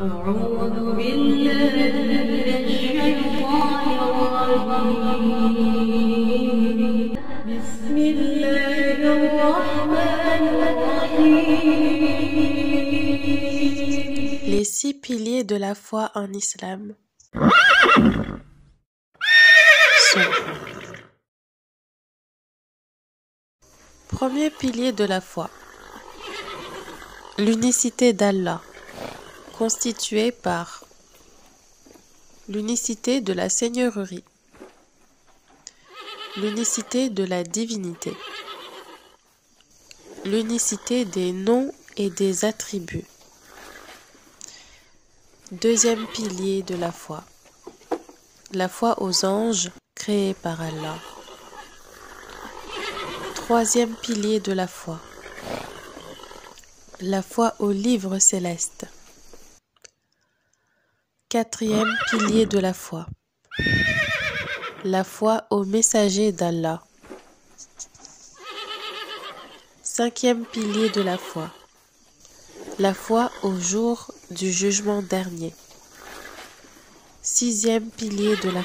أعوذ بالله من الشيطان الرجيم بسم الله الرحمن الرحيم. Les 6 piliers de la foi en islam sont: premier pilier de la foi, l'unicité d'Allah, constituée par l'unicité de la Seigneurie, l'unicité de la divinité, l'unicité des noms et des attributs. Deuxième pilier de la foi aux anges créés par Allah. Troisième pilier de la foi aux livres célestes. Quatrième pilier de la foi aux messagers d'Allah. Cinquième pilier de la foi au jour du jugement dernier. Sixième pilier de la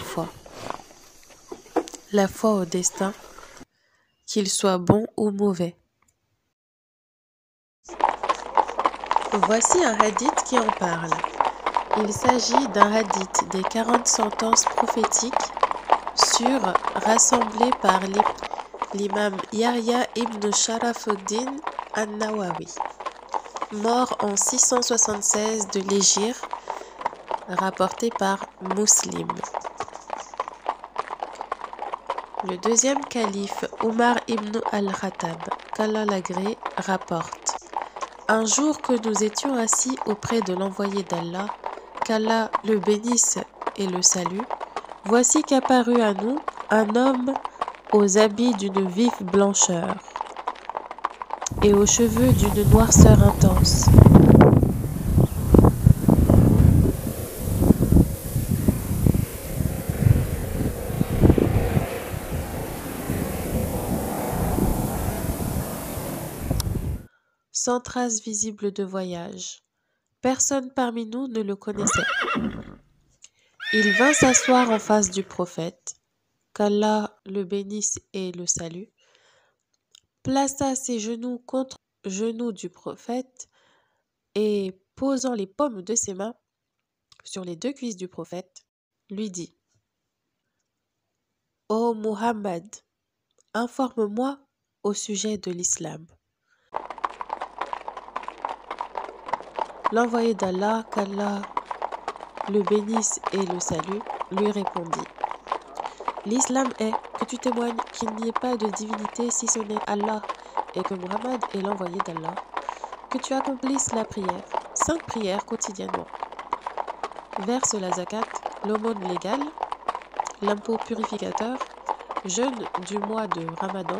foi au destin, qu'il soit bon ou mauvais. Voici un hadith qui en parle. Il s'agit d'un hadith des 40 sentences prophétiques rassemblées par l'imam Yahya ibn Sharafuddin an-Nawawi, mort en 676 de l'Hégire, rapporté par Muslim. Le deuxième calife, Omar ibn al-Khattab, qu'Allah l'agrée, rapporte: un jour que nous étions assis auprès de l'envoyé d'Allah, qu'Allah le bénisse et le salue, voici qu'apparut à nous un homme aux habits d'une vive blancheur et aux cheveux d'une noirceur intense. Sans trace visible de voyage. Personne parmi nous ne le connaissait. Il vint s'asseoir en face du prophète, qu'Allah le bénisse et le salue, plaça ses genoux contre les genoux du prophète et, posant les paumes de ses mains sur les 2 cuisses du prophète, lui dit: « Ô Muhammad, informe-moi au sujet de l'islam. » L'envoyé d'Allah, qu'Allah le bénisse et le salue, lui répondit: l'islam est que tu témoignes qu'il n'y ait pas de divinité si ce n'est Allah et que Muhammad est l'envoyé d'Allah, que tu accomplisses la prière, 5 prières quotidiennement, verse la zakat, l'aumône légale, l'impôt purificateur, jeûne du mois de Ramadan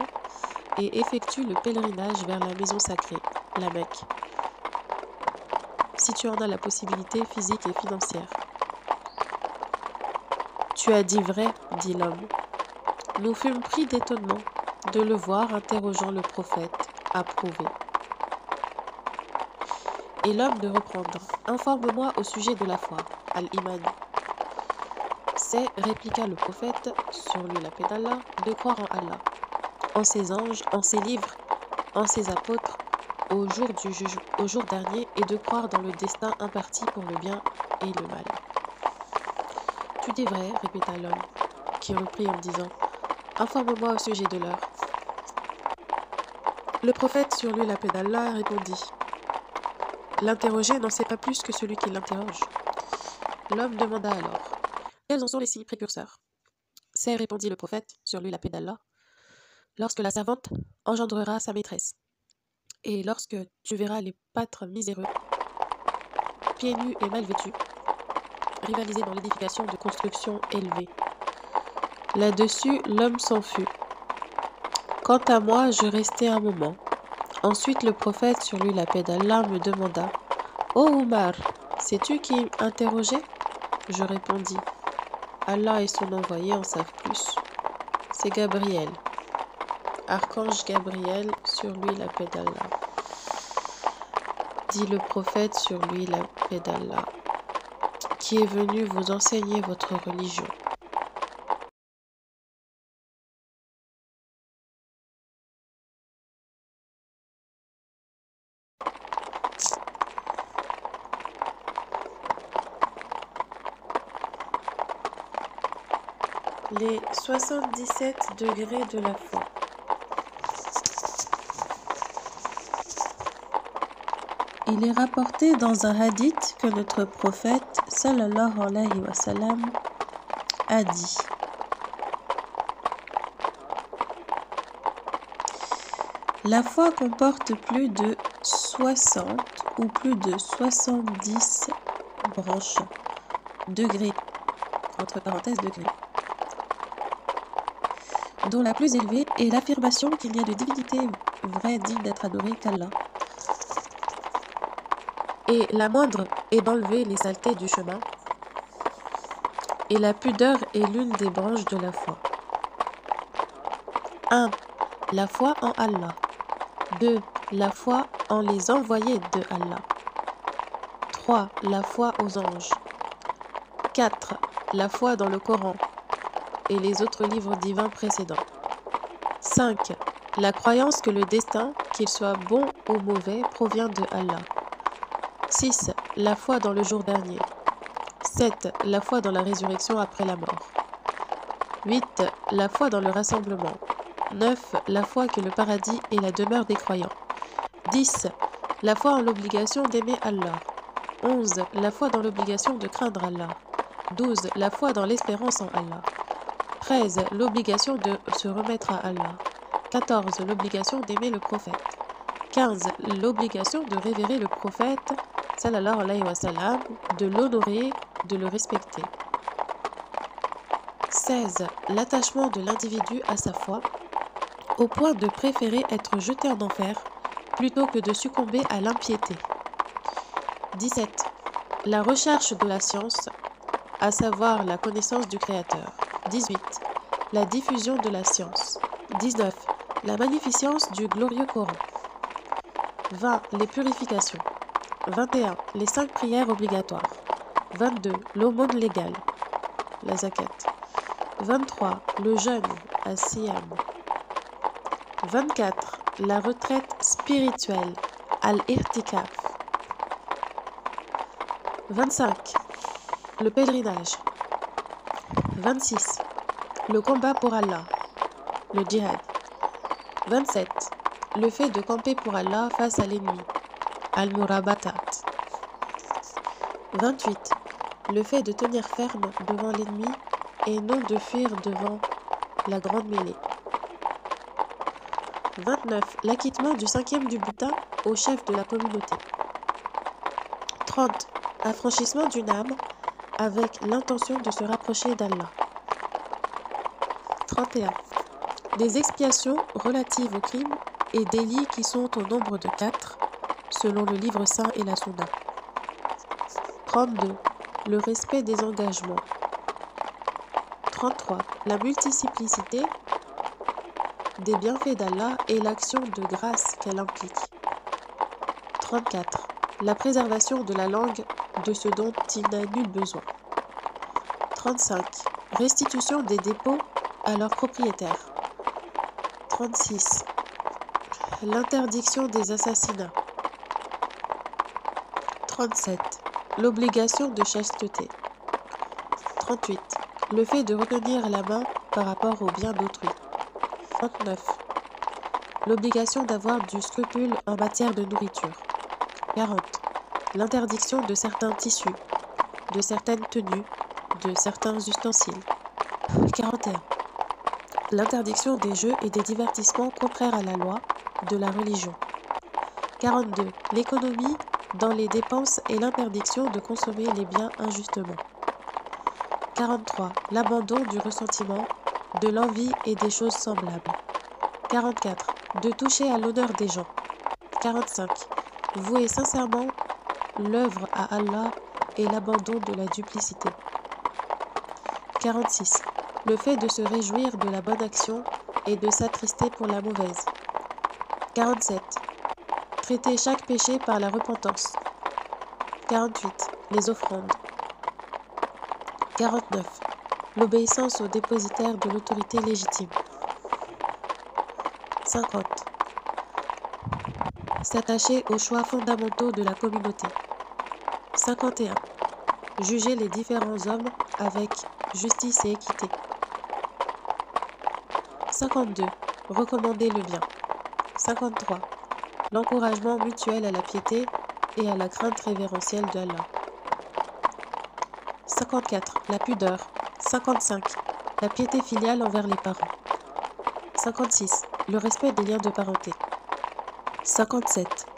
et effectue le pèlerinage vers la maison sacrée, la Mecque, si tu en as la possibilité physique et financière. Tu as dit vrai, dit l'homme. Nous fûmes pris d'étonnement de le voir interrogeant le prophète, approuvé. Et l'homme de reprendre: informe-moi au sujet de la foi, al-Iman. C'est, répliqua le prophète, sur lui la paix d'Allah, de croire en Allah, en ses anges, en ses livres, en ses apôtres, au jour dernier, et de croire dans le destin imparti pour le bien et le mal. Tu dis vrai, répéta l'homme, qui reprit en disant: informe-moi au sujet de l'heure. Le prophète, sur lui la paix d'Allah, répondit: l'interrogé n'en sait pas plus que celui qui l'interroge. L'homme demanda alors: quels en sont les 6 précurseurs? C'est, répondit le prophète, sur lui la paix d'Allah, lorsque la servante engendrera sa maîtresse, et lorsque tu verras les pâtres miséreux, pieds nus et mal vêtus, rivaliser dans l'édification de constructions élevées. Là-dessus, l'homme s'en fut. Quant à moi, je restai un moment. Ensuite, le prophète, sur lui la paix d'Allah, me demanda: ô Omar, sais-tu qui interrogeait? Je répondis: Allah et son envoyé en savent plus. C'est Gabriel. Archange Gabriel, sur lui la paix d'Allah. Dit le prophète, sur lui la paix d'Allah: qui est venu vous enseigner votre religion. Les 77 degrés de la foi. Il est rapporté dans un hadith que notre prophète, sallallahu alayhi wa sallam, a dit: la foi comporte plus de 60 ou plus de 70 branches, degrés, entre parenthèses degrés, dont la plus élevée est l'affirmation qu'il n'y a de divinité vraie digne d'être adorée qu'Allah. Et la moindre est d'enlever les saletés du chemin. Et la pudeur est l'une des branches de la foi. 1. La foi en Allah. 2. La foi en les envoyés de Allah. 3. La foi aux anges. 4. La foi dans le Coran et les autres livres divins précédents. 5. La croyance que le destin, qu'il soit bon ou mauvais, provient de Allah. 6. La foi dans le jour dernier. 7. La foi dans la résurrection après la mort. 8. La foi dans le rassemblement. 9. La foi que le paradis est la demeure des croyants. 10. La foi en l'obligation d'aimer Allah. 11. La foi dans l'obligation de craindre Allah. 12. La foi dans l'espérance en Allah. 13. L'obligation de se remettre à Allah. 14. L'obligation d'aimer le prophète. 15. L'obligation de révérer le prophète, sallallahu alayhi wa sallam, de l'honorer, de le respecter. 16. L'attachement de l'individu à sa foi, au point de préférer être jeté en enfer plutôt que de succomber à l'impiété. 17. La recherche de la science, à savoir la connaissance du Créateur. 18. La diffusion de la science. 19. La magnificence du glorieux Coran. 20. Les purifications. 21. Les 5 prières obligatoires. 22. L'aumône légale, la zakat. 23. Le jeûne, as-siyam. 24. La retraite spirituelle, al-irtikaf. 25. Le pèlerinage. 26. Le combat pour Allah, le djihad. 27. Le fait de camper pour Allah face à l'ennemi, al-murabatat. 28. Le fait de tenir ferme devant l'ennemi et non de fuir devant la grande mêlée. 29. L'acquittement du 5e du butin au chef de la communauté. 30. Affranchissement d'une âme avec l'intention de se rapprocher d'Allah. 31. Des expiations relatives aux crimes et délits qui sont au nombre de 4, selon le livre saint et la Sunna. 32. Le respect des engagements. 33. La multiplicité des bienfaits d'Allah et l'action de grâce qu'elle implique. 34. La préservation de la langue de ce dont il n'a nul besoin. 35. Restitution des dépôts à leurs propriétaires. 36. L'interdiction des assassinats. 37. L'obligation de chasteté. 38. Le fait de retenir la main par rapport au bien d'autrui. 39. L'obligation d'avoir du scrupule en matière de nourriture. 40. L'interdiction de certains tissus, de certaines tenues, de certains ustensiles. 41. L'interdiction des jeux et des divertissements contraires à la loi, de la religion. 42. L'économie dans les dépenses et l'interdiction de consommer les biens injustement. 43. L'abandon du ressentiment, de l'envie et des choses semblables. 44. De toucher à l'honneur des gens. 45. Vouer sincèrement l'œuvre à Allah et l'abandon de la duplicité. 46. Le fait de se réjouir de la bonne action et de s'attrister pour la mauvaise. 47. Traiter chaque péché par la repentance. 48. Les offrandes. 49. L'obéissance au dépositaire de l'autorité légitime. 50. S'attacher aux choix fondamentaux de la communauté. 51. Juger les différents hommes avec justice et équité. 52. Recommander le bien. 53. L'encouragement mutuel à la piété et à la crainte révérentielle d'Allah. 54. La pudeur. 55. La piété filiale envers les parents. 56. Le respect des liens de parenté. 57.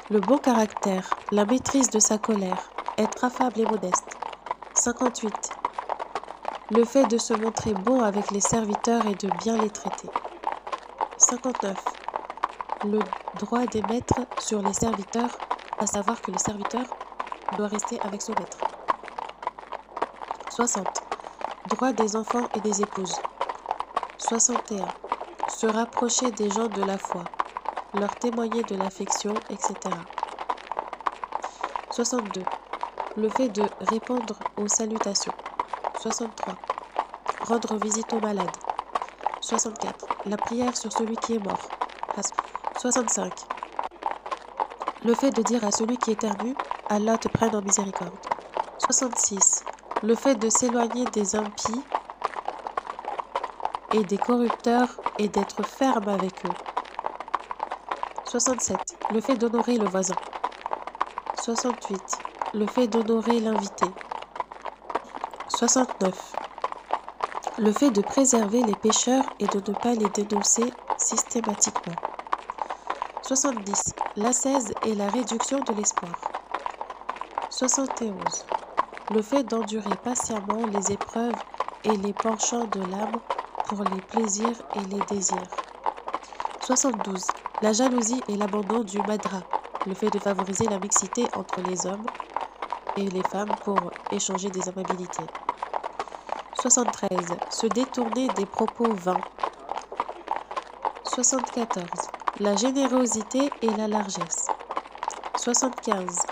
Le bon caractère, la maîtrise de sa colère, être affable et modeste. 58. Le fait de se montrer bon avec les serviteurs et de bien les traiter. 59. Le droit des maîtres sur les serviteurs, à savoir que le serviteur doit rester avec son maître. 60. Droit des enfants et des épouses. 61. Se rapprocher des gens de la foi, leur témoigner de l'affection, etc. 62. Le fait de répondre aux salutations. 63. Rendre visite aux malades. 64. La prière sur celui qui est mort. 65. Le fait de dire à celui qui éternue, Allah te prenne en miséricorde. 66. Le fait de s'éloigner des impies et des corrupteurs et d'être ferme avec eux. 67. Le fait d'honorer le voisin. 68. Le fait d'honorer l'invité. 69. Le fait de préserver les pécheurs et de ne pas les dénoncer systématiquement. 70. L'ascèse et la réduction de l'espoir. 71. Le fait d'endurer patiemment les épreuves et les penchants de l'âme pour les plaisirs et les désirs. 72. La jalousie et l'abandon du madra, le fait de favoriser la mixité entre les hommes et les femmes pour échanger des amabilités. 73. Se détourner des propos vains. 74. La générosité et la largesse. 75.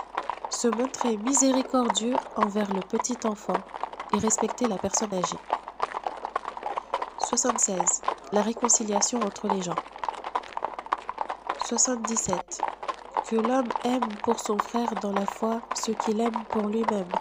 Se montrer miséricordieux envers le petit enfant et respecter la personne âgée. 76. La réconciliation entre les gens. 77. Que l'homme aime pour son frère dans la foi ce qu'il aime pour lui-même.